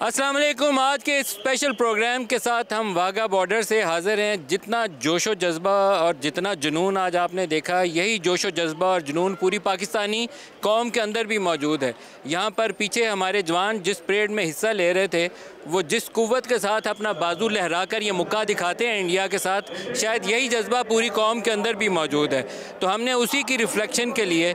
अस्सलाम वालेकुम। आज के स्पेशल प्रोग्राम के साथ हम वाघा बॉर्डर से हाज़िर हैं। जितना जोशो जज्बा और जितना जुनून आज आपने देखा, यही जोशो जज्बा और जुनून पूरी पाकिस्तानी कौम के अंदर भी मौजूद है। यहाँ पर पीछे हमारे जवान जिस परेड में हिस्सा ले रहे थे, वो जिस कुव्वत के साथ अपना बाजू लहरा कर ये मुक्का दिखाते हैं इंडिया के साथ, शायद यही जज्बा पूरी कौम के अंदर भी मौजूद है। तो हमने उसी की रिफ्लेक्शन के लिए,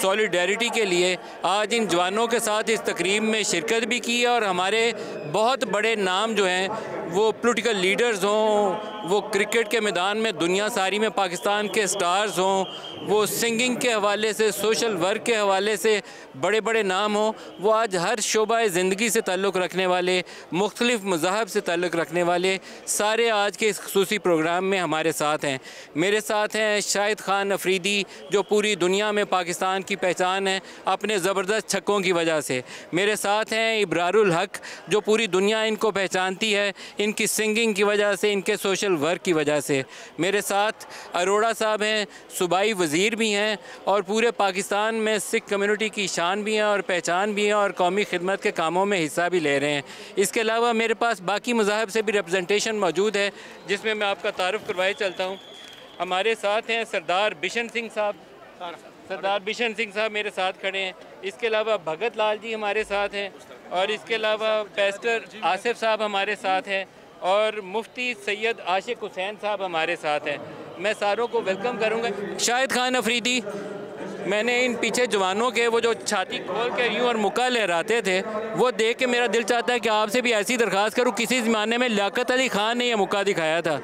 सॉलिडेरिटी के लिए आज इन जवानों के साथ इस तकरीब में शिरकत भी की है। और हमारे बहुत बड़े नाम जो हैं, वो पॉलिटिकल लीडर्स हों, वो क्रिकेट के मैदान में दुनिया सारी में पाकिस्तान के स्टार्स हों, वो सिंगिंग के हवाले से, सोशल वर्क के हवाले से बड़े बड़े नाम हों, वो आज हर शोबा ज़िंदगी से ताल्लुक़ रखने वाले, मुख्तलिफ़ मज़ाहब से ताल्लुक़ रखने वाले सारे आज के इस ख़ुसूसी प्रोग्राम में हमारे साथ हैं। मेरे साथ हैं शाहिद खान अफरीदी, जो पूरी दुनिया में पाकिस्तान की पहचान है अपने ज़बरदस्त छक्कों की वजह से। मेरे साथ हैं इब्रारुल हक, जो पूरी दुनिया इनको पहचानती है इनकी सिंगिंग की वजह से, इनके सोशल वर्क की वजह से। मेरे साथ अरोड़ा साहब हैं, सूबाई वज़ीर भी हैं और पूरे पाकिस्तान में सिख कम्युनिटी की शान भी हैं और पहचान भी हैं और कौमी खिदमत के कामों में हिस्सा भी ले रहे हैं। इसके अलावा मेरे पास बाकी मज़ाहब से भी रिप्रेजेंटेशन मौजूद है, जिसमें मैं आपका तारुफ़ करवाए चलता हूँ। हमारे साथ हैं सरदार बिशन सिंह साहब, सरदार बिशन सिंह साहब मेरे साथ खड़े हैं। इसके अलावा भगत लाल जी हमारे साथ हैं और इसके अलावा पैस्टर आसिफ साहब हमारे साथ हैं और मुफ्ती सैयद आशिक हुसैन साहब हमारे साथ हैं। मैं सारों को वेलकम करूँगा। शाहिद खान अफरीदी, मैंने इन पीछे जवानों के वो जो छाती खोल के यूँ और मुक्का लहराते थे, वो देख के मेरा दिल चाहता है कि आपसे भी ऐसी दरख्वास्त करूँ। किसी ज़माने में लियाकत अली ख़ान ने यह मुक्का दिखाया था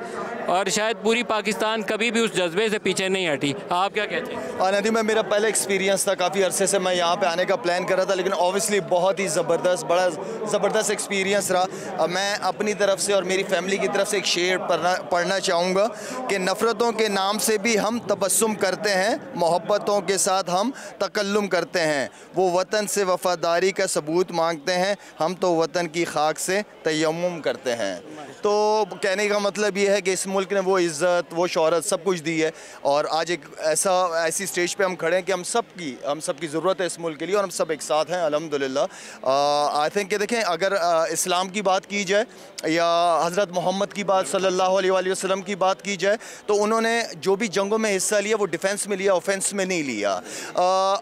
और शायद पूरी पाकिस्तान कभी भी उस जज्बे से पीछे नहीं हटी। आप क्या कहते हैं? नदी में मेरा पहला एक्सपीरियंस था, काफ़ी अरसे से मैं यहाँ पे आने का प्लान कर रहा था, लेकिन ऑब्वियसली बहुत ही ज़बरदस्त, बड़ा ज़बरदस्त एक्सपीरियंस रहा। मैं अपनी तरफ से और मेरी फैमिली की तरफ से एक शेर पढ़ना चाहूँगा कि नफ़रतों के नाम से भी हम तबस्सुम करते हैं, मोहब्बतों के साथ हम तकल्लुम करते हैं। वो वतन से वफ़ादारी का सबूत मांगते हैं, हम तो वतन की खाक से तयम्मुम करते हैं। तो कहने का मतलब ये है कि इस मुल्क ने वो इज़्ज़त, वो शोहरत सब कुछ दी है और आज एक ऐसी स्टेज पे हम खड़े हैं कि हम सब की ज़रूरत है इस मुल्क के लिए और हम सब एक साथ हैं अल्हम्दुलिल्लाह। आई थिंक कि देखें, अगर इस्लाम की बात की जाए या हज़रत मोहम्मद की बात सल्लल्लाहु अलैहि वसल्लम की बात की जाए, तो उन्होंने जो भी जंगों में हिस्सा लिया वो डिफेंस में लिया, ऑफेंस में नहीं लिया।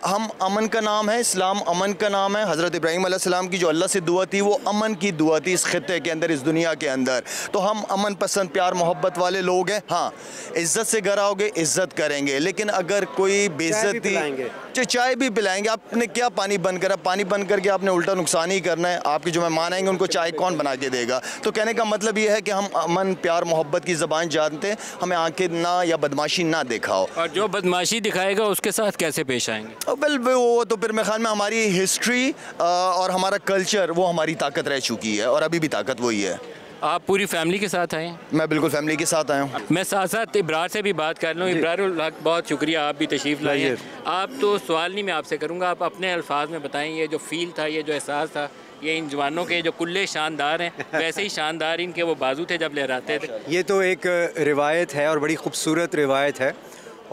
हम अमन का नाम है, इस्लाम अमन का नाम है। हज़रत इब्राहीम अलैहिस्सलाम की जो अल्लाह से दुआ थी, वो अमन की दुआ थी इस खित्ते के अंदर, इस दुनिया के अंदर। तो हम अमन पसंद, प्यार मोहब्बत वाले लोग हैं। हाँ, इज़्ज़त से घर आओगे, इज़्ज़त करेंगे, लेकिन अगर कोई बेइज्जती, चाय भी पिलाएंगे। आपने क्या पानी बंद करा? पानी बंद करके आपने उल्टा नुकसान ही करना है। आपके जो मेहमान आएंगे उनको चाय कौन बना के देगा? तो कहने का मतलब ये है कि हम अमन, प्यार, मोहब्बत की ज़बान जानते हैं, हमें आंखें ना या बदमाशी ना दिखाओ। और जो बदमाशी दिखाएगा उसके साथ कैसे पेश आएंगे? वेल, वो तो फिर मेरे ख्याल में हमारी हिस्ट्री और हमारा कल्चर, वो हमारी ताकत रह चुकी है और अभी भी ताकत वही है। आप पूरी फैमिली के साथ आए? मैं बिल्कुल फैमिली के साथ आया हूँ। मैं साथ साथ इब्रार से भी बात कर लूँ। इब्रारुल हक, बहुत शुक्रिया, आप भी तशरीफ़ लाए हैं। आप तो सवाल नहीं मैं आपसे करूँगा, आप अपने अल्फाज में बताएं, ये जो फ़ील था, ये जो एहसास था, ये इन जवानों के जो कुल्ले शानदार हैं, वैसे ही शानदार इनके वो बाजू थे जब लहराते थे। ये तो एक रिवायत है और बड़ी खूबसूरत रिवायत है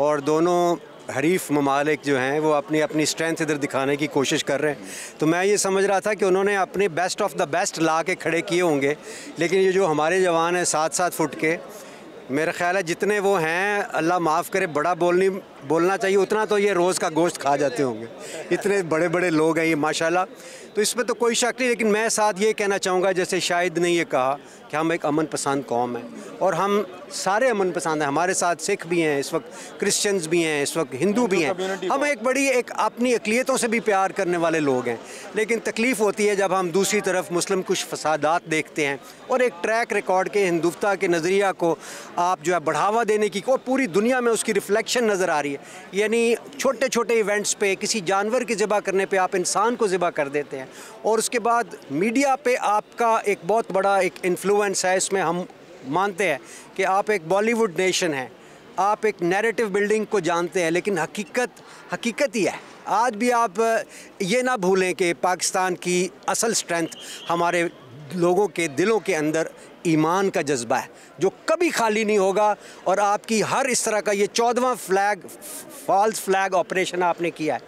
और दोनों हरीफ ममालिक जो हैं वो अपनी अपनी स्ट्रेंथ इधर दिखाने की कोशिश कर रहे हैं। तो मैं ये समझ रहा था कि उन्होंने अपने बेस्ट ऑफ द बेस्ट ला के खड़े किए होंगे, लेकिन ये जो हमारे जवान हैं 7-7 फुट के, मेरा ख्याल है जितने वो हैं, अल्लाह माफ़ करे, बड़ा बोलना चाहिए, उतना तो ये रोज़ का गोश्त खा जाते होंगे। इतने बड़े बड़े लोग हैं ये माशाल्लाह, तो इसमें तो कोई शक नहीं। लेकिन मैं साथ ये कहना चाहूँगा, जैसे शाहिद ने ये कहा कि हम एक अमन पसंद कौम है और हम सारे अमन पसंद हैं। हमारे साथ सिख भी हैं इस वक्त, क्रिश्चियंस भी हैं इस वक्त, हिंदू भी हैं। हम एक अपनी अक़लियतों से भी प्यार करने वाले लोग हैं। लेकिन तकलीफ़ होती है जब हम दूसरी तरफ मुस्लिम कुछ फसादात देखते हैं और एक ट्रैक रिकॉर्ड के हिंदुत्व के नज़रिया को आप जो है बढ़ावा देने की, और पूरी दुनिया में उसकी रिफ्लेक्शन नज़र आ रही है। यानी छोटे छोटे इवेंट्स पे किसी जानवर की ज़िबा करने पे आप इंसान को ज़िबा कर देते हैं, और उसके बाद मीडिया पे आपका एक बहुत बड़ा एक इन्फ्लुएंस है। इसमें हम मानते हैं कि आप एक बॉलीवुड नेशन हैं, आप एक नैरेटिव बिल्डिंग को जानते हैं, लेकिन हकीकत ही है। आज भी आप ये ना भूलें कि पाकिस्तान की असल स्ट्रेंथ हमारे लोगों के दिलों के अंदर ईमान का जज्बा है, जो कभी खाली नहीं होगा। और आपकी हर इस तरह का ये 14वां फॉल्स फ्लैग ऑपरेशन आपने किया है।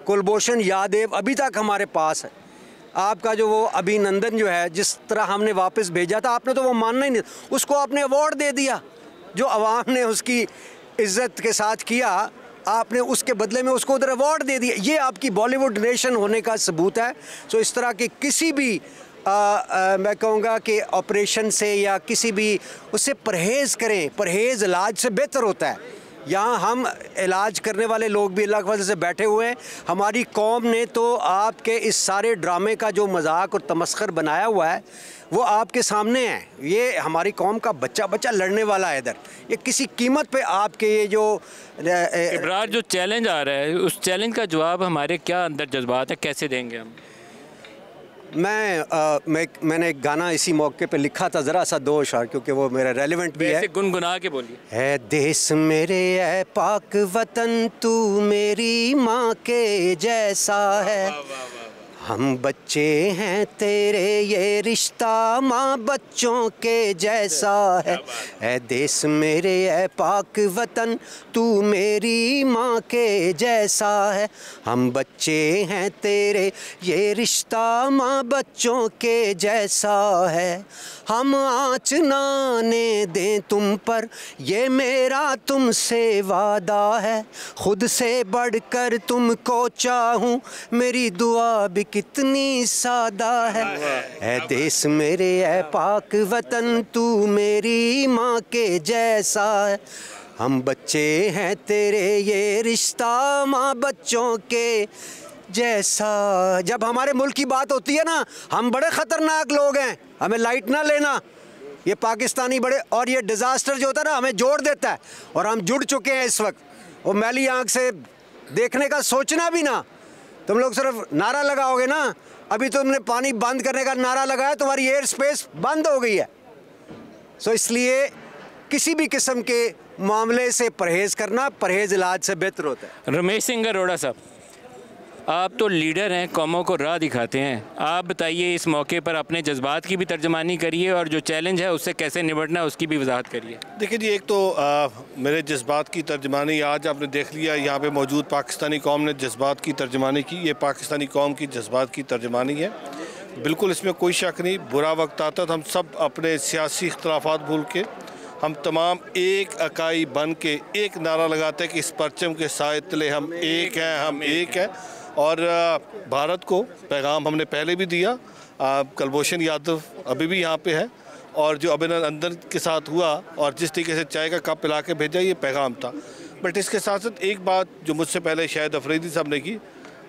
कुलभूषण यादव अभी तक हमारे पास है। आपका जो वो अभिनंदन जो है, जिस तरह हमने वापस भेजा था, आपने तो वो मानना ही नहीं, उसको आपने अवार्ड दे दिया। जो आवाम ने उसकी इज्जत के साथ किया, आपने उसके बदले में उसको उधर अवार्ड दे दिया। ये आपकी बॉलीवुड नेशन होने का सबूत है। सो इस तरह के किसी भी मैं कहूँगा कि ऑपरेशन से या किसी भी उससे परहेज़ करें। परहेज़ इलाज से बेहतर होता है। यहाँ हम इलाज करने वाले लोग भी अल्लाह के फज़ल से बैठे हुए हैं। हमारी कौम ने तो आपके इस सारे ड्रामे का जो मजाक और तमस्खर बनाया हुआ है वो आपके सामने है। ये हमारी कौम का बच्चा लड़ने वाला है इधर। ये किसी कीमत पे आपके ये जो इब्रार जो चैलेंज आ रहा है, उस चैलेंज का जवाब हमारे क्या अंदर जज्बात है, कैसे देंगे हम? मैंने एक गाना इसी मौके पे लिखा था, ज़रा सा 2 अशार, क्योंकि वो मेरा रेलेवेंट भी है। गुनगुना के बोलिए। है देश मेरे है पाक वतन, तू मेरी माँ के जैसा है। हम बच्चे हैं तेरे, ये रिश्ता माँ बच्चों के जैसा है। ऐ देश मेरे है पाक वतन, तू मेरी माँ के जैसा है। हम बच्चे हैं तेरे, ये रिश्ता माँ बच्चों के जैसा है। हम आँच ना आने दें तुम पर, ये मेरा तुमसे वादा है। खुद से बढ़कर तुमको चाहूँ, मेरी दुआ भी कितनी सादा है। ऐ देश मेरे है पाक वतन, तू मेरी माँ के जैसा है। हम बच्चे हैं तेरे, ये रिश्ता माँ बच्चों के जैसा। जब हमारे मुल्क की बात होती है ना, हम बड़े ख़तरनाक लोग हैं, हमें लाइट ना लेना। ये पाकिस्तानी बड़े, और ये डिज़ास्टर जो होता है ना, हमें जोड़ देता है, और हम जुड़ चुके हैं इस वक्त। वो मैली आँख से देखने का सोचना भी ना। तुम लोग सिर्फ नारा लगाओगे ना, अभी तुमने पानी बंद करने का नारा लगाया, तुम्हारी एयर स्पेस बंद हो गई है। सो इसलिए किसी भी किस्म के मामले से परहेज़ करना, परहेज़ इलाज से बेहतर होता है। रमेश सिंह अरोड़ा साहब, आप तो लीडर हैं, कौमों को राह दिखाते हैं। आप बताइए, इस मौके पर अपने जज्बात की भी तर्जमानी करिए और जो चैलेंज है उससे कैसे निपटना है उसकी भी वजाहत करिए। देखिए जी, एक तो मेरे जज्बात की तर्जमानी आज आपने देख लिया, यहाँ पे मौजूद पाकिस्तानी कौम ने जज्बात की तर्जमानी की। ये पाकिस्तानी कौम की जज्बात की तर्जमानी है, बिल्कुल इसमें कोई शक नहीं। बुरा वक्त आता तो हम सब अपने सियासी इख्तलाफात भूल के हम तमाम एक इकाई बन के एक नारा लगाते हैं कि इस परचम के साए तले हम एक हैं, हम एक हैं। और भारत को पैगाम हमने पहले भी दिया। कुलभूषण यादव अभी भी यहाँ पे है, और जो अभिनंदन के साथ हुआ और जिस तरीके से चाय का कप पिला के भेजा, ये पैगाम था। बट इसके साथ साथ एक बात जो मुझसे पहले शायद अफरीदी साहब ने की,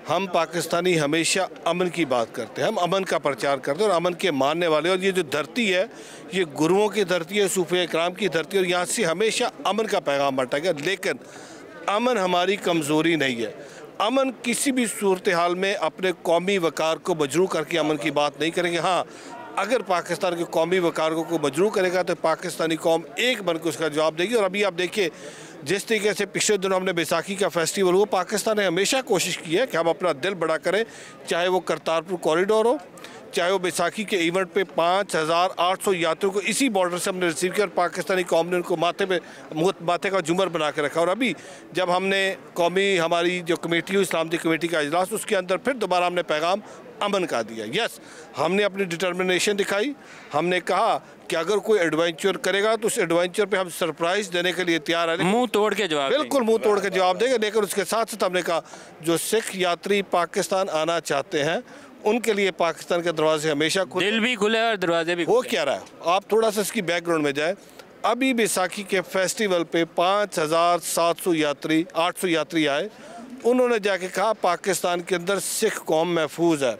हम पाकिस्तानी हमेशा अमन की बात करते हैं, हम अमन का प्रचार करते हैं और अमन के मानने वाले। और ये जो धरती है, ये गुरुओं की धरती है, सूफे इकराम की धरती है, और यहाँ से हमेशा अमन का पैगाम बंटा गया। लेकिन अमन हमारी कमज़ोरी नहीं है। अमन किसी भी सूरत हाल में अपने कौमी वकार को मजरू करके अमन की बात नहीं करेंगे। हाँ, अगर पाकिस्तान के कौमी वकार को मजरू करेगा तो पाकिस्तानी कौम एक बन के उसका जवाब देगी। और अभी आप देखिए, जिस तरीके से पिछले दिनों हमने बैसाखी का फेस्टिवल हुआ, पाकिस्तान ने हमेशा कोशिश की है कि हम अपना दिल बड़ा करें, चाहे वो करतारपुर कॉरिडोर हो, चाहे वो बैसाखी के इवेंट पे 5800 यात्रियों को इसी बॉर्डर से हमने रिसीव किया और पाकिस्तानी कौम ने उनको माथे का झूमर बना के रखा। और अभी जब हमने कौमी हमारी जो कमेटी हुई, इस्लामी कमेटी का इजलास, उसके अंदर फिर दोबारा हमने पैगाम अमन का दिया। यस, हमने अपनी डिटर्मिनेशन दिखाई। हमने कहा कि अगर कोई एडवेंचर करेगा तो उस एडवेंचर पे हम सरप्राइज देने के लिए तैयार हैं। मुंह तोड़ के जवाब, बिल्कुल मुंह तोड़ के जवाब देंगे। लेकिन उसके साथ साथ हमने कहा, जो सिख यात्री पाकिस्तान आना चाहते हैं उनके लिए पाकिस्तान के दरवाजे हमेशा खुले, दिल भी खुले और दरवाजे भी। वो क्या रहा है, आप थोड़ा सा इसकी बैकग्राउंड में जाए। अभी बैसाखी के फेस्टिवल पे 5700 यात्री 800 यात्री आए। उन्होंने जाके कहा पाकिस्तान के अंदर सिख कौम महफूज है।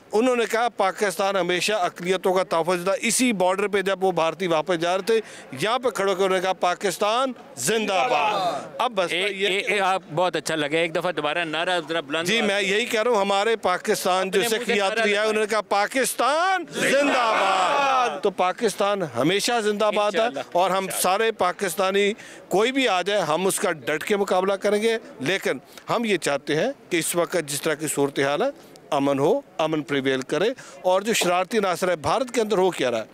उन्होंने कहा पाकिस्तान हमेशा अक़लियतों का तहफ़्फ़ुज़ था। इसी बॉर्डर पे जब वो भारतीय वापस जा रहे थे, यहाँ पे खड़े होकर उन्होंने कहा पाकिस्तान जिंदाबाद। अब बस ये आप बहुत अच्छा लगे, एक दफ़ा दोबारा नारा जरा बुलंद। जी मैं यही कह रहा हूँ, हमारे पाकिस्तान जो सिख यात्री आए उन्होंने कहा पाकिस्तान जिंदाबाद। तो पाकिस्तान हमेशा जिंदाबाद है और हम सारे पाकिस्तानी कोई भी आ जाए हम उसका डट के मुकाबला करेंगे। लेकिन हम ये चाहते हैं कि इस वक्त जिस तरह की सूरत हाल है, अमन हो, अमन प्रिवेल करे। और जो शरारती नासर है भारत के अंदर हो क्या रहा है,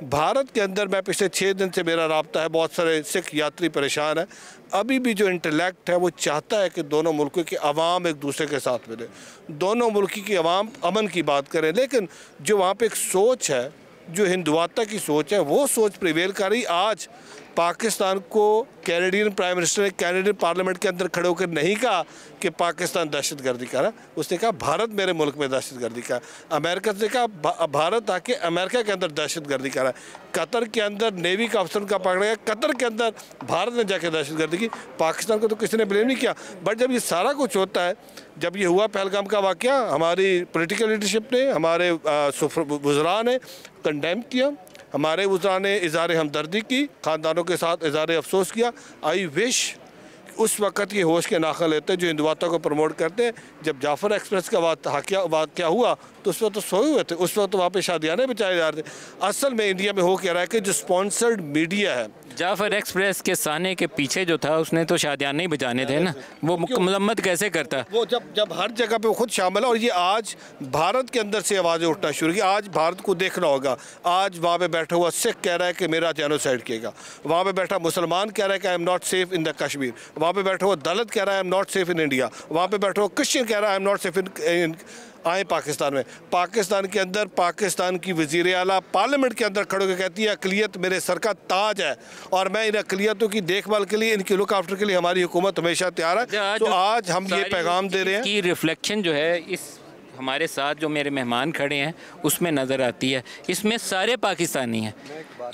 भारत के अंदर मैं पिछले 6 दिन से मेरा राब्ता है, बहुत सारे सिख यात्री परेशान है। अभी भी जो इंटेलेक्ट है वो चाहता है कि दोनों मुल्कों की आवाम एक दूसरे के साथ मिले, दोनों मुल्क की आवाम अमन की बात करें। लेकिन जो वहाँ पे एक सोच है, जो हिंदुआता की सोच है, वो सोच प्रिवेल कर रही। आज पाकिस्तान को कैनेडियन प्राइम मिनिस्टर ने कैनेडियन पार्लियामेंट के अंदर खड़े होकर नहीं कहा कि पाकिस्तान दहशतगर्दी कर रहा है, उसने कहा भारत मेरे मुल्क में दहशतगर्दी का। अमेरिका ने कहा भारत आके अमेरिका के अंदर दहशतगर्दी कर रहा है। कतर के अंदर नेवी का अफसर का पकड़ा गया, कतर के अंदर भारत ने जाके दहशतगर्दी की। पाकिस्तान को तो किसी ने ब्लेम नहीं किया। बट जब ये सारा कुछ होता है, जब ये हुआ पहलगाम का वाक़या, हमारी पॉलिटिकल लीडरशिप ने, हमारे वज़रा ने कंडेम किया, हमारे वज़रा ने इज़हार हमदर्दी की, ख़ानदानों के साथ इज़हार अफसोस किया। आई विश उस वक़्त ये होश के नाखा लेते जो हिंदुआता को प्रमोट करते हैं। जब जाफ़र एक्सप्रेस का वाक़या हुआ तो उस वक्त तो सोए हुए थे, उस वक्त तो वहाँ पे शादियाने बचाए जा रहे थे। असल में इंडिया में हो क्या रहा है कि जो स्पॉन्सर्ड मीडिया है, जाफ़र एक्सप्रेस के साने के पीछे जो था उसने तो शादियाने ही बजाने थे ना, वो मजम्मत कैसे करता? वो जब हर जगह पे वो खुद शामिल है। और ये आज भारत के अंदर से आवाज़ें उठना शुरू की। आज भारत को देखना होगा, आज वहाँ पे बैठा हुआ सिख कह रहा है कि मेरा जेनोसाइड किएगा, वहाँ पे बैठा मुसलमान कह रहा है कि I am not safe in the Kashmir, वहाँ पे बैठा हुआ दलित कह रहा है I am not safe in India, वहाँ पे बैठा हुआ क्रिश्चियन कह रहा है I am not safe in आए पाकिस्तान में। पाकिस्तान के अंदर पाकिस्तान की वज़ीर आला पार्लियामेंट के अंदर खड़े होकर कहती है अक़लियत मेरे सर का ताज है और मैं इन अक़लियतों की देखभाल के लिए, इनकी लुक आफ्टर के लिए हमारी हुकूमत हमेशा तैयार है। तो आज हम ये पैगाम दे रहे हैं कि रिफ्लेक्शन जो है इस हमारे साथ जो मेरे मेहमान खड़े हैं उसमें नज़र आती है। इसमें सारे पाकिस्तानी हैं,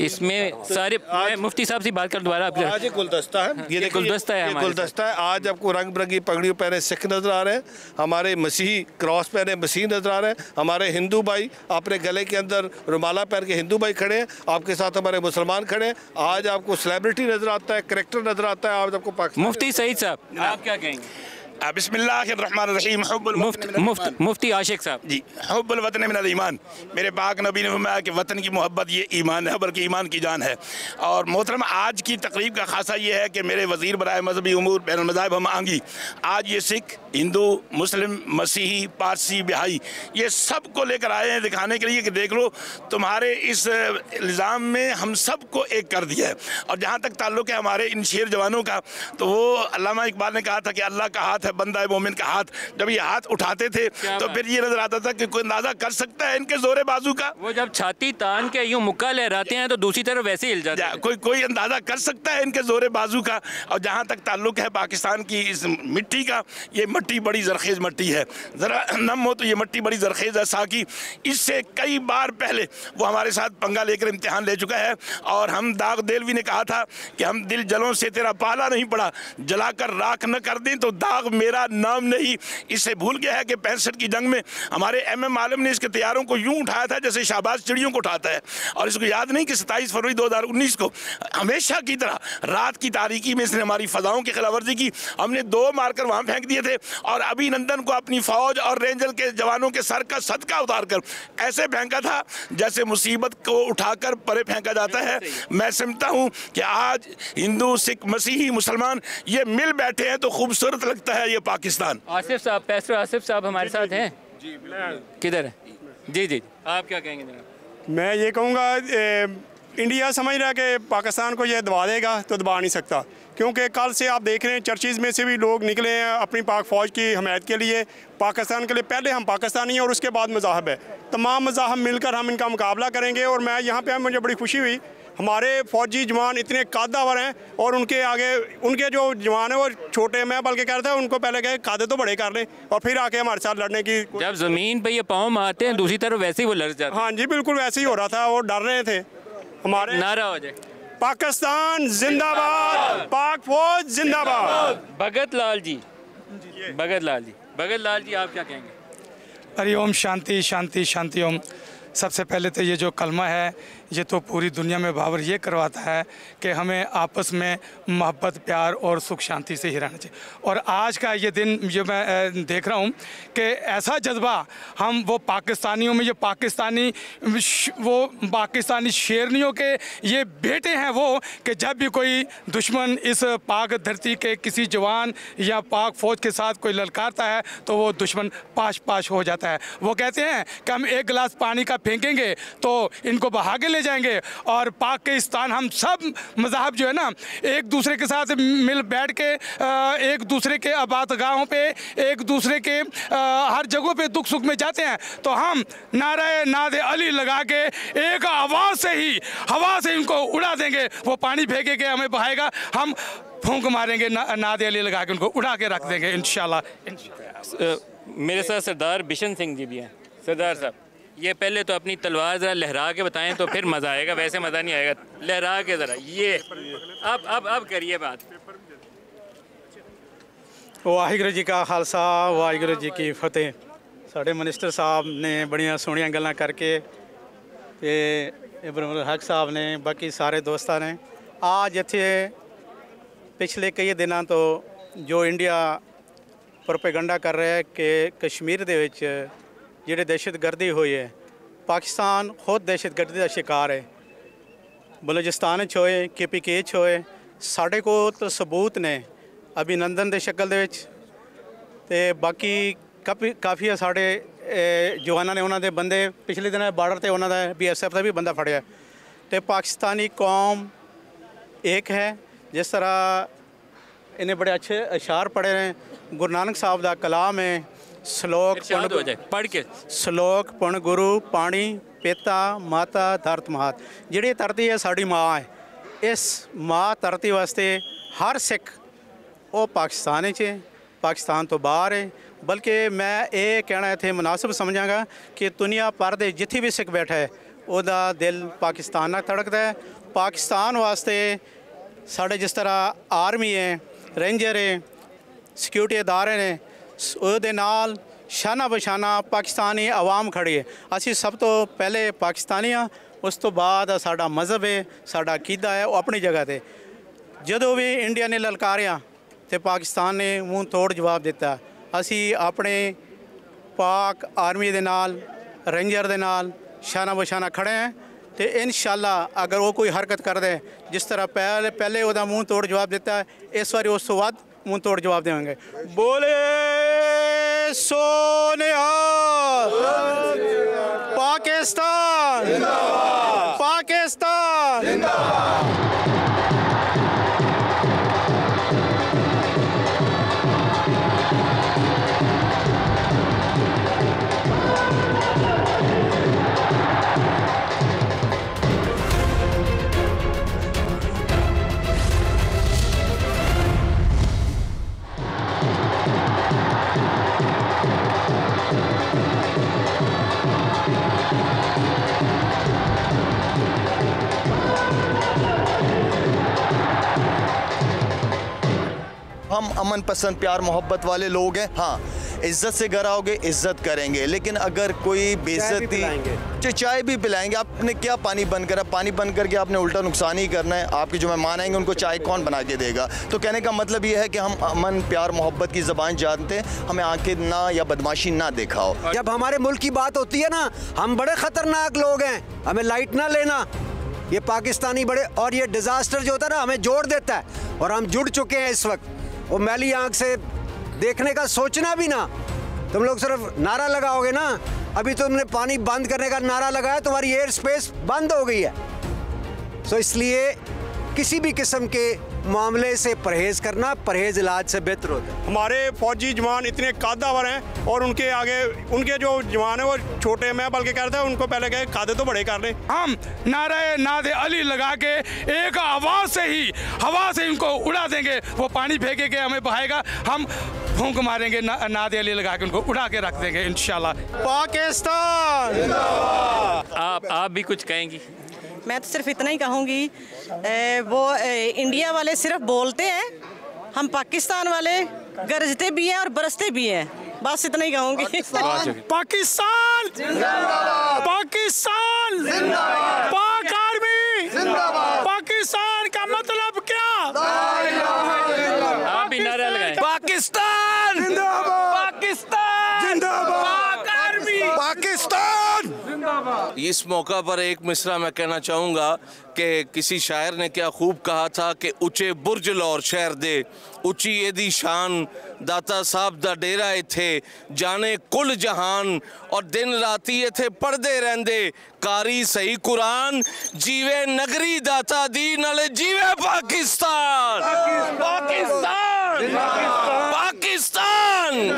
इसमें सारे। मैं मुफ्ती साहब से बात कर दोबारा। आज ये गुलदस्ता है, ये गुलदस्ता है, गुलदस्ता है। आज आपको रंग बिरंगी पगड़ियों पहने सिख नज़र आ रहे हैं, हमारे मसीही क्रॉस पहने मसीह नज़र आ रहे हैं, हमारे हिंदू भाई अपने गले के अंदर रुमाला पहन के हिंदू भाई खड़े हैं, आपके साथ हमारे मुसलमान खड़े हैं। आज आपको सेलिब्रिटी नज़र आता है, करेक्टर नज़र आता है। आज आपको पाकिस्तान। मुफ्ती सईद साहब आप क्या कहेंगे? बिस्मिल्लाहिर्रहमानिर्रहीम। मुफ्ती आशिक साहब जी, हुब्बुल वतन मिनल ईमान। मेरे पाक नबी ने फरमाया कि वतन की मोहब्बत ये ईमान है, बल्कि ईमान की जान है। और मोहतरम आज की तकरीब का खासा ये है कि मेरे वज़ीर बराए मजहबी उमूर बैनुल मज़ाहिब हम आंगी, आज ये सिख, हिंदू, मुस्लिम, मसीही, पारसी, बिहाई, ये सब को लेकर आए हैं दिखाने के लिए कि देख लो तुम्हारे इस इल्ज़ाम में हम सब को एक कर दिया है। और जहाँ तक ताल्लुक़ है हमारे इन शेर जवानों का, तो वो अल्लामा इकबाल ने कहा था कि अल्लाह का हाथ है, बंदा मोमिन का हाथ। जब ये हाथ उठाते थे तो फिर ये नजर आता था कि कोई अंदाजा कर सकता है इनके जोरे बाजू का। वो जब छाती तान के यूं मुक्का लहराते हैं तो दूसरी तरफ वैसे ही हिल जाते हैं। कोई अंदाजा कर सकता है इनके जोरे बाजू का। और जहाँ तक ताल्लुक है पाकिस्तान की इस मिट्टी का, ये मिट्टी बड़ी जरखेज़ मिट्टी है, ज़रा नम हो तो ये मिट्टी बड़ी जरखेज़ है। साकी इससे कई बार पहले वो हमारे साथ पंगा लेकर इम्तिहान ले चुका है। और हम दाग देलवी ने कहा था कि हम दिल जलों से तेरा पाला नहीं पड़ा, जलाकर राख न कर दें तो दाग मेरा नाम नहीं। इससे भूल गया है कि 65 की जंग में हमारे MM आलम ने इसके तैयारों को यूं उठाया था जैसे शाहबाज चिड़ियों को उठाता है। और इसको याद नहीं कि 27 फरवरी 2019 को हमेशा की तरह रात की तारीकी में इसने हमारी फजाओं की खिलाफवर्जी की। हमने 2 मारकर वहां फेंक दिए थे और अभिनंदन को अपनी फौज और रेंजर के जवानों के सर का सदका उतार कर ऐसे फेंका था जैसे मुसीबत को उठाकर परे फेंका जाता है। मैं समझता हूँ कि आज हिंदू, सिख, मसीही, मुसलमान ये मिल बैठे हैं तो खूबसूरत लगता है ये पाकिस्तान। आसिफ साहब, पैस्टर आसिफ साहब हमारे साथ हैं जी। किधर है? जी जी, आप क्या कहेंगे जनाब? मैं ये कहूँगा इंडिया समझ रहा है कि पाकिस्तान को ये दबा देगा, तो दबा नहीं सकता। क्योंकि कल से आप देख रहे हैं चर्चिज़ में से भी लोग निकले हैं अपनी पाक फ़ौज की हमायत के लिए, पाकिस्तान के लिए। पहले हम पाकिस्तानी हैं और उसके बाद मज़ाहब है। तमाम मज़ाहब मिलकर हम इनका मुकाबला करेंगे। और मैं यहाँ पे मुझे बड़ी खुशी हुई, हमारे फ़ौजी जवान इतने कादावर हैं और उनके आगे उनके जो जवान हैं वो छोटे, मैं बल्कि कह रहा था उनको पहले कहे कादे तो बड़े कर लें और फिर आके हमारे साथ लड़ने की। जब ज़मीन पे ये पाँव मारते हैं दूसरी तरफ वैसे ही वो लड़ जाते हैं। हाँ जी, बिल्कुल वैसे ही हो रहा था, वो डर रहे थे। हमारे नारा हो जाए पाकिस्तान जिंदाबाद, पाक फौज जिंदाबाद। भगत लाल जी, भगत लाल जी, भगत लाल जी आप क्या कहेंगे? हरि ओम शांति शांति शांति ओम। सबसे पहले तो ये जो कलमा है ये तो पूरी दुनिया में बाबर ये करवाता है कि हमें आपस में मोहब्बत प्यार और सुख शांति से ही रहना चाहिए। और आज का ये दिन जो मैं देख रहा हूँ कि ऐसा जज्बा हम वो पाकिस्तानियों में, ये पाकिस्तानी शेरनियों के ये बेटे हैं वो, कि जब भी कोई दुश्मन इस पाक धरती के किसी जवान या पाक फ़ौज के साथ कोई ललकारता है तो वो दुश्मन पाश पाश हो जाता है। वो कहते हैं कि हम एक गिलास पानी का फेंकेंगे तो इनको बहा के ले जाएंगे। और पाकिस्तान हम सब मज़हब जो है ना एक दूसरे के साथ मिल बैठ के एक दूसरे के आबादगाहों पे, एक दूसरे के हर जगहों पे दुख सुख में जाते हैं। तो हम नारे नादे अली लगा के एक आवाज़ से ही हवा से इनको उड़ा देंगे। वो पानी फेंके के हमें बहाएगा, हम फूंक मारेंगे नादे अली लगा के उनको उड़ा के रख देंगे इंशाल्लाह। मेरे साथ सरदार बिशन सिंह जी भी हैं। सरदार साहब, ये पहले तो अपनी तलवार ज़रा लहरा के बताएं तो फिर मज़ा आएगा, वैसे मज़ा नहीं आएगा। लहरा के ज़रा ये अब करिए बात। वाहिगुरू जी का खालसा वाहिगुरू जी की फतेह। साढ़े मिनिस्टर साहब ने बड़िया सोहनिया गल्लां करके ते इब्राहिम हक साहब ने बाकी सारे दोस्तां ने आज इत्थे पिछले कई दिनों तो जो इंडिया प्रोपेगंडा कर रहा है कि कश्मीर दे विच जिहड़ी दहशतगर्दी हुई है, पाकिस्तान खुद दहशतगर्दी का शिकार है। बलूचिस्तान होए KPK होए, साढ़े को तो सबूत ने अभिनंदन के शक्ल दे विच ते बाकी काफ़ी साढ़े जवानों ने उन्होंने बंदे पिछले दिन बार्डर से उन्होंने BSF का भी बंदा फड़िया। तो पाकिस्तानी कौम एक है। जिस तरह इन्हें बड़े अच्छे अशार पढ़े हैं, गुरु नानक साहब का कलाम है, श्लोक पढ़ के श्लोक पुण गुरु पानी पिता माता धरत महात। जिहड़ी धरती है साड़ी माँ है। इस माँ धरती वास्ते हर सिख वो पाकिस्तान च है, पाकिस्तान तो बाहर है। बल्कि मैं ये कहना इत्थे मुनासिब समझांगा कि दुनिया भर दे जिथे भी सिख बैठा है उहदा दिल पाकिस्तान नाल धड़कदा है। पाकिस्तान वास्ते साढ़े जिस तरह आर्मी है, रेंजर है, सिक्योरिटी अदारे ने, ਉਹਦੇ ਨਾਲ शाना बशाना पाकिस्तानी आवाम खड़ी है। असी सब तो पहले पाकिस्तानी हाँ, उस तो बाद साडा मज़हब है, साडा अकीदा है, वो अपनी जगह ते। जदों भी इंडिया ने ललकारिया तो पाकिस्तान ने मूँह तोड़ जवाब दिता। असी अपने पाक आर्मी दे नाल, रेंजर दे नाल शाना बशाना खड़े हैं। तो इंशाअल्लाह अगर वो कोई हरकत कर दे जिस तरह पहले वह मूँह तोड़ जवाब दिता है, इस बार उस तो बाद मुँह तोड़ जवाब देंगे। बोले सोनिया पाकिस्तान पाकिस्तान। हम अमन पसंद प्यार मोहब्बत वाले लोग हैं। हाँ, इज़्ज़त से घर आओगे इज़्ज़त करेंगे, लेकिन अगर कोई बेइज्जती चाय भी पिलाएंगे। आपने क्या पानी बंद करा? पानी बंद करके आपने उल्टा नुकसान ही करना है। आपके जो मेहमान आएंगे उनको चाय कौन बना के देगा? तो कहने का मतलब ये है कि हम अमन प्यार मोहब्बत की ज़बान जानते हैं, हमें आंखें ना या बदमाशी ना दिखाओ। जब हमारे मुल्क की बात होती है ना, हम बड़े ख़तरनाक लोग हैं, हमें लाइट ना लेना। ये पाकिस्तानी बड़े, और ये डिज़ास्टर जो होता है ना हमें जोड़ देता है, और हम जुड़ चुके हैं इस वक्त। वो मैली आंख से देखने का सोचना भी ना। तुम लोग सिर्फ नारा लगाओगे ना, अभी तुमने पानी बंद करने का नारा लगाया, तुम्हारी एयर स्पेस बंद हो गई है। तो इसलिए किसी भी किस्म के मामले से परहेज़ करना, परहेज़ इलाज से बेहतर होता है। हमारे फौजी जवान इतने कादावर हैं और उनके आगे उनके जो जवान है वो छोटे। मैं बल्कि कहता हूँ उनको पहले कहे कादे तो बड़े कर लें। हम नारे नादे अली लगा के एक आवाज़ से ही हवा से इनको उड़ा देंगे। वो पानी फेंके के हमें बहाएगा, हम फूंक मारेंगे नादे अली लगा के उनको उड़ा के रख देंगे इंशाल्लाह। पाकिस्तान। आप भी कुछ कहेंगी? मैं तो सिर्फ इतना ही कहूँगी, वो इंडिया वाले सिर्फ बोलते हैं, हम पाकिस्तान वाले गरजते भी हैं और बरसते भी हैं। बस इतना ही कहूँगी। पाकिस्तान पाकिस्तान पाक आर्मी पाकिस्तान का मतलब क्या? आप भी नारा लगाएं। पाकिस्तान पाकिस्तान पाक आर्मी पाकिस्तान। इस मौका पर एक मिसरा मैं कहना चाहूँगा कि किसी शायर ने क्या खूब कहा था कि ऊंचे बुर्ज लौर शहर दे उची एदी शान दाता साहब दा डेरा इथे जाने कुल जहान और दिन राती इथे पढ़दे रहंदे कारी सही कुरान जीवे नगरी दाता दी नाले जीवे पाकिस्तान पाकिस्तान पाकिस्तान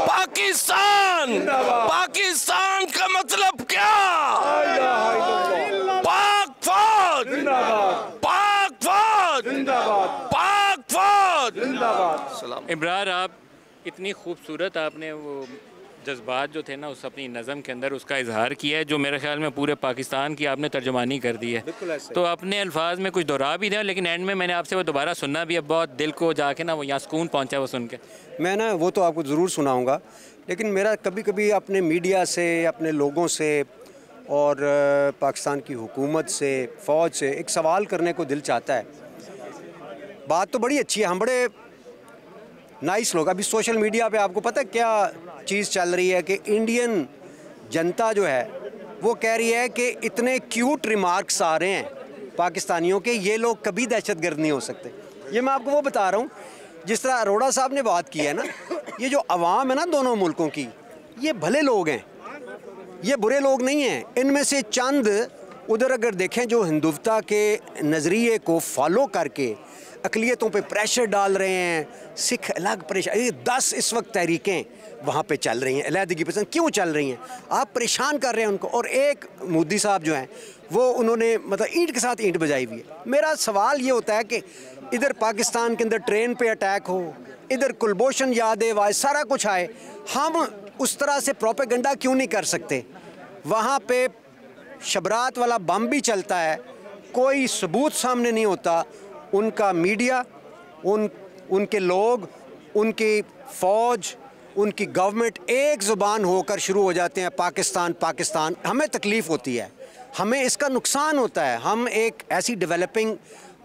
पाकिस्तान पाकिस्तान का मतलब क्या? पाक फौज पाक फौज पाक फौज। इब्रार, आप इतनी खूबसूरत आपने वो जज्बात जो थे ना उस अपनी नज़म के अंदर उसका इजहार किया है, जो मेरे ख्याल में पूरे पाकिस्तान की आपने तर्जुमानी कर दी है। तो अपने अल्फाज में कुछ दोहरा भी दें, लेकिन एंड में मैंने आपसे वो दोबारा सुनना भी है, बहुत दिल को जाके ना वो यहाँ सुकून पहुँचा वो सुन के। मैं ना वो तो आपको ज़रूर सुनाऊँगा, लेकिन मेरा कभी कभी अपने मीडिया से, अपने लोगों से और पाकिस्तान की हुकूमत से, फ़ौज से एक सवाल करने को दिल चाहता है। बात तो बड़ी अच्छी है, हम बड़े नाइस लोग। अभी सोशल मीडिया पे आपको पता है क्या चीज़ चल रही है कि इंडियन जनता जो है वो कह रही है कि इतने क्यूट रिमार्क्स आ रहे हैं पाकिस्तानियों के, ये लोग कभी दहशतगर्द नहीं हो सकते। ये मैं आपको वो बता रहा हूँ, जिस तरह अरोड़ा साहब ने बात की है ना, ये जो अवाम है ना दोनों मुल्कों की, ये भले लोग हैं, ये बुरे लोग नहीं हैं। इनमें से चंद उधर अगर देखें जो हिंदुत्वता के नज़रिए को फॉलो करके अक़लियतों पे प्रेशर डाल रहे हैं, सिख अलग परेशान, 10 इस वक्त तहरीकें वहाँ पे चल रही हैं अलहदगी पसंद। क्यों चल रही हैं? आप परेशान कर रहे हैं उनको। और एक मोदी साहब जो हैं वो उन्होंने मतलब ईंट के साथ ईंट बजाई हुई है। मेरा सवाल ये होता है कि इधर पाकिस्तान के अंदर ट्रेन पे अटैक हो, इधर कुलभूषण यादव आए, सारा कुछ आए, हम उस तरह से प्रोपेगेंडा क्यों नहीं कर सकते? वहाँ पे शबरात वाला बम भी चलता है, कोई सबूत सामने नहीं होता। उनका मीडिया, उनके लोग, उनकी फ़ौज, उनकी गवर्नमेंट एक ज़ुबान होकर शुरू हो जाते हैं पाकिस्तान पाकिस्तान। हमें तकलीफ़ होती है, हमें इसका नुकसान होता है। हम एक ऐसी डेवलपिंग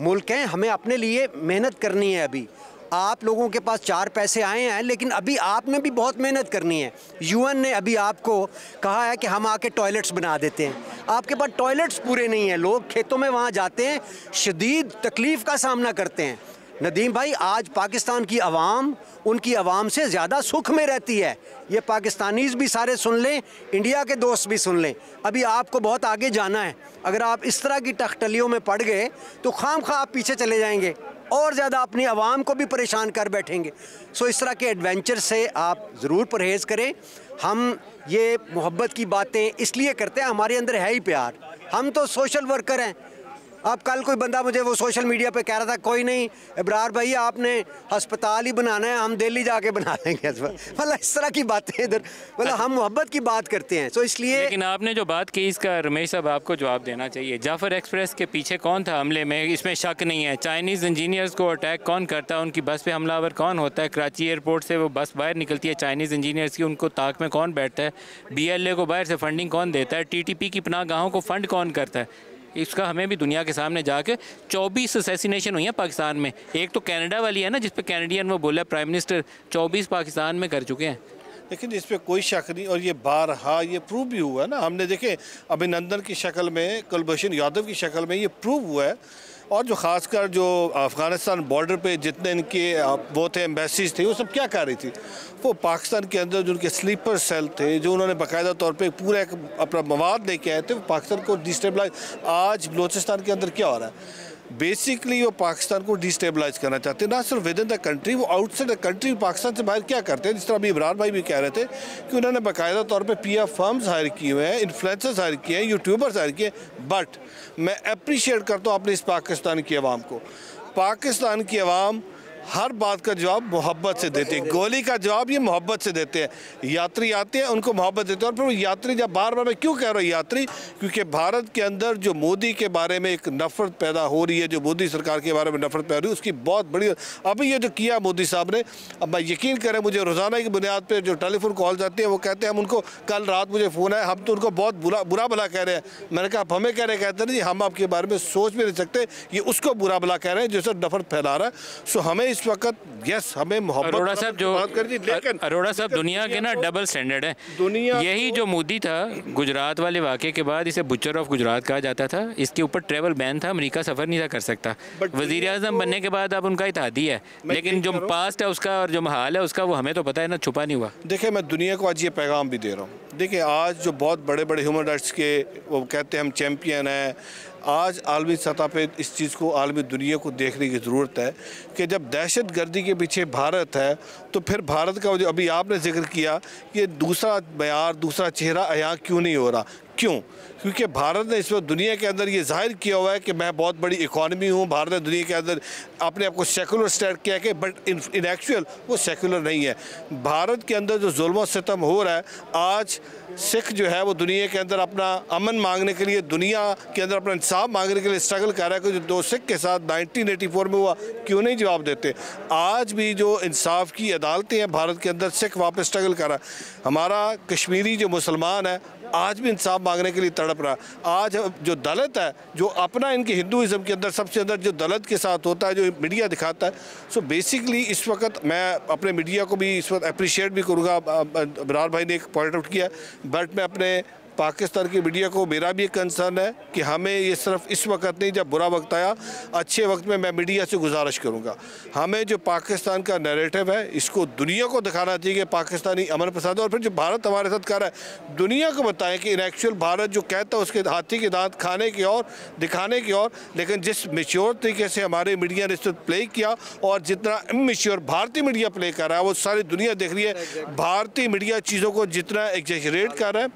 मुल्क हैं, हमें अपने लिए मेहनत करनी है। अभी आप लोगों के पास 4 पैसे आए हैं, लेकिन अभी आपने भी बहुत मेहनत करनी है। यूएन ने अभी आपको कहा है कि हम आके टॉयलेट्स बना देते हैं, आपके पास टॉयलेट्स पूरे नहीं हैं। लोग खेतों में वहाँ जाते हैं, शदीद तकलीफ़ का सामना करते हैं। नदीम भाई, आज पाकिस्तान की आवाम उनकी आवाम से ज़्यादा सुख में रहती है। ये पाकिस्तानीज़ भी सारे सुन लें, इंडिया के दोस्त भी सुन लें। अभी आपको बहुत आगे जाना है। अगर आप इस तरह की टखटलियों में पड़ गए तो खामखा आप पीछे चले जाएंगे और ज़्यादा अपनी आवाम को भी परेशान कर बैठेंगे। सो इस तरह के एडवेंचर से आप ज़रूर परहेज़ करें। हम ये मोहब्बत की बातें इसलिए करते हैं, हमारे अंदर है ही प्यार। हम तो सोशल वर्कर हैं। अब कल कोई बंदा मुझे वो सोशल मीडिया पे कह रहा था, कोई नहीं इब्रार भाई आपने अस्पताल ही बनाना है, हम दिल्ली जाके बना देंगे। मतलब इस तरह की बातें इधर, मतलब हम मोहब्बत की बात करते हैं। तो इसलिए लेकिन आपने जो बात की इसका रमेश साहब आपको जवाब देना चाहिए। जाफ़र एक्सप्रेस के पीछे कौन था हमले में? इसमें शक नहीं है। चाइनीज़ इंजीनियर्स को अटैक कौन करता है? उनकी बस पे हमलावर कौन होता है? कराची एयरपोर्ट से वो बस बाहर निकलती है चाइनीज़ इंजीनियर्स की, उनको ताक में कौन बैठता है? BLA को बाहर से फंडिंग कौन देता है? TTP की पनाहगाहों को फ़ंड कौन करता है? इसका हमें भी दुनिया के सामने जाके 24 असैसिनेशन हुई है पाकिस्तान में। एक तो कनाडा वाली है ना जिस पे कैनेडियन वो बोला प्राइम मिनिस्टर, 24 पाकिस्तान में कर चुके हैं। लेकिन इस पर कोई शक नहीं, और ये बारहा ये प्रूव भी हुआ है ना। हमने देखे अभिनंदन की शक्ल में, कुलभूषण यादव की शक्ल में ये प्रूव हुआ है। और जो ख़ासकर जो अफ़गानिस्तान बॉर्डर पे जितने इनके वो थे एम्बेसीज थे, वो सब क्या कर रही थी? वो पाकिस्तान के अंदर जो उनके स्लीपर सेल थे, जो उन्होंने बाकायदा तौर पे पूरा एक अपना मवाद लेके आए थे, वो पाकिस्तान को डिस्टेबलाइज। आज बलूचिस्तान के अंदर क्या हो रहा है? बेसिकली वो पाकिस्तान को डिस्टेबलाइज करना चाहते हैं, ना सिर्फ विद इन द कंट्री, वो आउटसाइड द कंट्री पाकिस्तान से बाहर क्या करते हैं। जिस तरह अभी इमरान भाई भी कह रहे थे कि उन्होंने बाकायदा तौर पे PR फर्म्स हायर किए हुए हैं, इन्फ्लुएंसर्स हायर किए हैं, यूट्यूबर्स हायर किए। बट मैं अप्रिशिएट करता हूँ अपनी इस पाकिस्तान की आवाम को। पाकिस्तान की आवाम हर बात का जवाब मोहब्बत से देते हैं। गोली का जवाब ये मोहब्बत से देते हैं। यात्री आते हैं, उनको मोहब्बत देते हैं। और फिर वो यात्री जब बार बार, मैं क्यों कह रहा हूँ यात्री, क्योंकि भारत के अंदर जो मोदी के बारे में एक नफरत पैदा हो रही है, जो मोदी सरकार के बारे में नफरत पैदा हो रही है, उसकी बहुत बड़ी, अभी ये जो किया मोदी साहब ने, अब मैं यकीन करें मुझे रोज़ाना की बुनियाद पर जो टेलीफोन कॉल जाते हैं, वो कहते हैं हम उनको, कल रात मुझे फ़ोन है, हम तो उनको बहुत बुरा भला कह रहे हैं। मैंने कहा आप हमें कह रहे, कहते नहीं, हम आपके बारे में सोच भी नहीं सकते, ये उसको बुरा भला कह रहे हैं जिससे नफरत फैला रहा है। सो हमें इस वक्त हमें मोहब्बत, अरोड़ा साहब जो लेकिन अरोड़ा साहब दुनिया के ना डबल स्टैंडर्ड है। दुनिया यही जो मोदी था, गुजरात वाले वाक़े के बाद इसे बुचर ऑफ गुजरात कहा जाता था। इसके ऊपर ट्रैवल बैन था, अमेरिका सफ़र नहीं था कर सकता। वज़ीर आज़म बनने के बाद अब उनका इत्तेहादी है, लेकिन जो पास्ट है उसका और जो हाल है उसका वो हमें तो पता है ना, छुपा नहीं हुआ। देखिए मैं दुनिया को आज ये पैगाम भी दे रहा हूँ। देखिए आज जो बहुत बड़े बड़े ह्यूमन राइट्स के वो कहते हैं हम चैम्पियन हैं, आज आलमी सतह पे इस चीज़ को, आलमी दुनिया को देखने की ज़रूरत है कि जब दहशत गर्दी के पीछे भारत है, तो फिर भारत का जो अभी आपने जिक्र किया, ये दूसरा बयार, दूसरा चेहरा यहाँ क्यों नहीं हो रहा? क्यों? क्योंकि भारत ने इस वक्त दुनिया के अंदर ये जाहिर किया हुआ है कि मैं बहुत बड़ी इकॉनमी हूँ। भारत ने दुनिया के अंदर अपने आप को सेकुलर स्टेट किया कि, बट इन एक्चुअल वो सेकुलर नहीं है। भारत के अंदर जो जुल्म सितम हो रहा है, आज सिख जो है वो दुनिया के अंदर अपना अमन मांगने के लिए, दुनिया के अंदर अपना इंसाफ मांगने के लिए स्ट्रगल कर रहा है। कि जो दो सिख के साथ 1984 में हुआ, क्यों नहीं जवाब देते? आज भी जो इंसाफ की अदालतें हैं भारत के अंदर, सिख वापस स्ट्रगल कर रहा है। हमारा कश्मीरी जो मुसलमान है आज भी इंसाफ मांगने के लिए तड़प रहा। आज जो दलित है, जो अपना इनके हिंदुइज़्म के अंदर सबसे अंदर जो दलित के साथ होता है, जो मीडिया दिखाता है, सो बेसिकली इस वक्त मैं अपने मीडिया को भी इस वक्त अप्रिशिएट भी करूँगा। बरार भाई ने एक पॉइंट आउट किया, बट मैं अपने पाकिस्तान की मीडिया को, मेरा भी एक कंसर्न है कि हमें ये सिर्फ इस वक्त नहीं, जब बुरा वक्त आया, अच्छे वक्त में मैं मीडिया से गुजारिश करूँगा, हमें जो पाकिस्तान का नैरेटिव है इसको दुनिया को दिखाना चाहिए कि पाकिस्तानी अमन पसंद है। और फिर जो भारत हमारे साथ कर रहा है, दुनिया को बताएं कि इन एक्चुअल भारत जो कहता है उसके हाथी के दांत खाने की और दिखाने की और, लेकिन जिस मेच्योर तरीके से हमारे मीडिया ने इस वक्त प्ले किया और जितना इमेच्योर भारतीय मीडिया प्ले कर रहा है, वो सारी दुनिया देख रही है। भारतीय मीडिया चीज़ों को जितना एग्जैजरेट कर रहा है,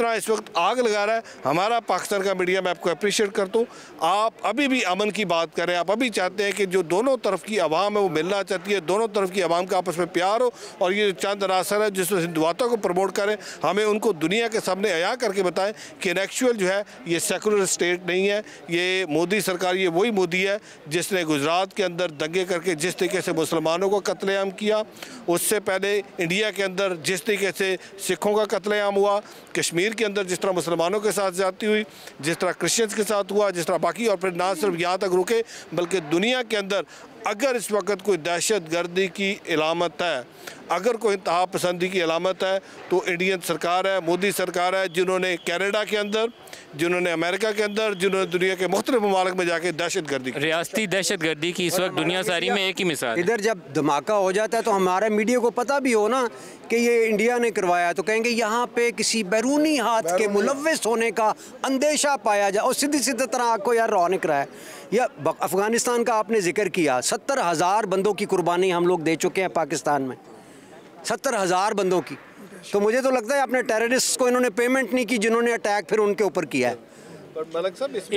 इस वक्त आग लगा रहा है, हमारा पाकिस्तान का मीडिया, मैं आपको अप्रिशिएट करता हूँ। आप अभी भी अमन की बात करें, आप अभी चाहते हैं कि जो दोनों तरफ की आवाम है वो मिलना चाहती है, दोनों तरफ की आवाम का आपस में प्यार हो, और ये चंद अनासर है जिसमें हिंदुत्व को प्रमोट करें, हमें उनको दुनिया के सामने अया करके बताएं कि एक्चुअल जो है ये सेकुलर स्टेट नहीं है। ये मोदी सरकार, ये वही मोदी है जिसने गुजरात के अंदर दंगे करके जिस तरीके से मुसलमानों को कत्लेआम किया, उससे पहले इंडिया के अंदर जिस तरीके से सिखों का कत्लेआम हुआ, कश्मीर के अंदर जिस तरह मुसलमानों के साथ ज्यादती हुई, जिस तरह क्रिश्चियंस के साथ हुआ, जिस तरह बाकी, और फिर ना सिर्फ यहाँ तक रुके बल्कि दुनिया के अंदर अगर इस वक्त कोई दहशत गर्दी की इलामत है, अगर कोई इंतहा पसंदी की अलामत है, तो इंडियन सरकार है, मोदी सरकार है, जिन्होंने कनाडा के अंदर, जिन्होंने अमेरिका के अंदर, जिन्होंने दुनिया के मुख्तलिफ ममालिक में जाके दहशत गर्दी, रियासती दहशत गर्दी की इस वक्त दुनिया सारी में एक ही मिसाल। इधर जब धमाका हो जाता है तो हमारे मीडिया को पता भी हो ना कि ये इंडिया ने करवाया, तो कहेंगे यहाँ पे किसी बैरूनी हाथ के मुलव्वस होने का अंदेशा पाया जाए, और सीधी सीधी तरह आपको यार रौनक रहा है। या अफ़गानिस्तान का आपने जिक्र किया, 70,000 बंदों की कुर्बानी हम लोग दे चुके हैं पाकिस्तान में, 70,000 बंदों की। तो मुझे तो लगता है अपने टेररिस्ट को इन्होंने पेमेंट नहीं की जिन्होंने अटैक फिर उनके ऊपर किया है।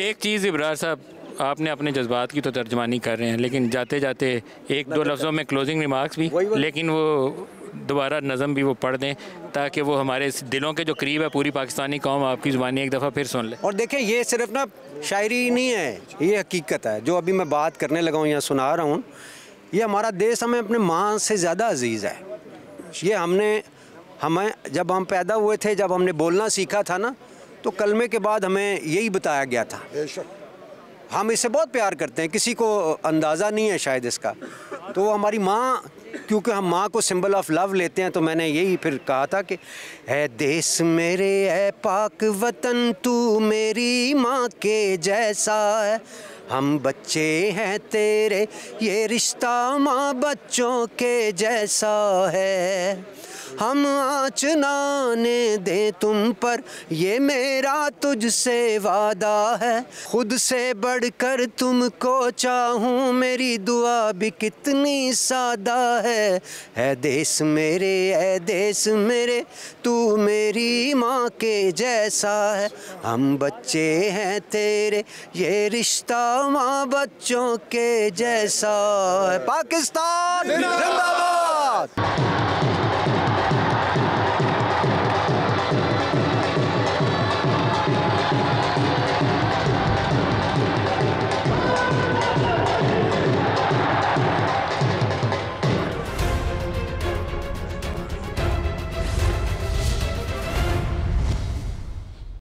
एक चीज़ इब्रार साहब, आपने अपने जज्बात की तो तर्जमानी कर रहे हैं, लेकिन जाते जाते एक दो लफ्ज़ों में क्लोजिंग रिमार्क्स भी, लेकिन वो दोबारा नज़म भी वो पढ़ दें ताकि वो हमारे दिलों के जो करीब है पूरी पाकिस्तानी कौम आपकी ज़ुबानी एक दफ़ा फिर सुन ले। और देखें ये सिर्फ ना शायरी नहीं है, ये हकीकत है जो अभी मैं बात करने लगा हूँ या सुना रहा हूँ। ये हमारा देश हमें अपने माँ से ज़्यादा अजीज़ है। ये हमें जब हम पैदा हुए थे, जब हमने बोलना सीखा था ना, तो कलमे के बाद हमें यही बताया गया था। हम इसे बहुत प्यार करते हैं, किसी को अंदाज़ा नहीं है शायद इसका। तो हमारी माँ, क्योंकि हम माँ को सिंबल ऑफ लव लेते हैं, तो मैंने यही फिर कहा था कि है देश मेरे है पाक वतन, तू मेरी माँ के जैसा है, हम बच्चे हैं तेरे, ये रिश्ता माँ बच्चों के जैसा है, हम आँच ना आने दे तुम पर, ये मेरा तुझसे वादा है, खुद से बढ़कर तुमको चाहूँ, मेरी दुआ भी कितनी सादा है देश मेरे, तू मेरी माँ के जैसा है, हम बच्चे हैं तेरे, ये रिश्ता माँ बच्चों के जैसा है। पाकिस्तान जिंदाबाद।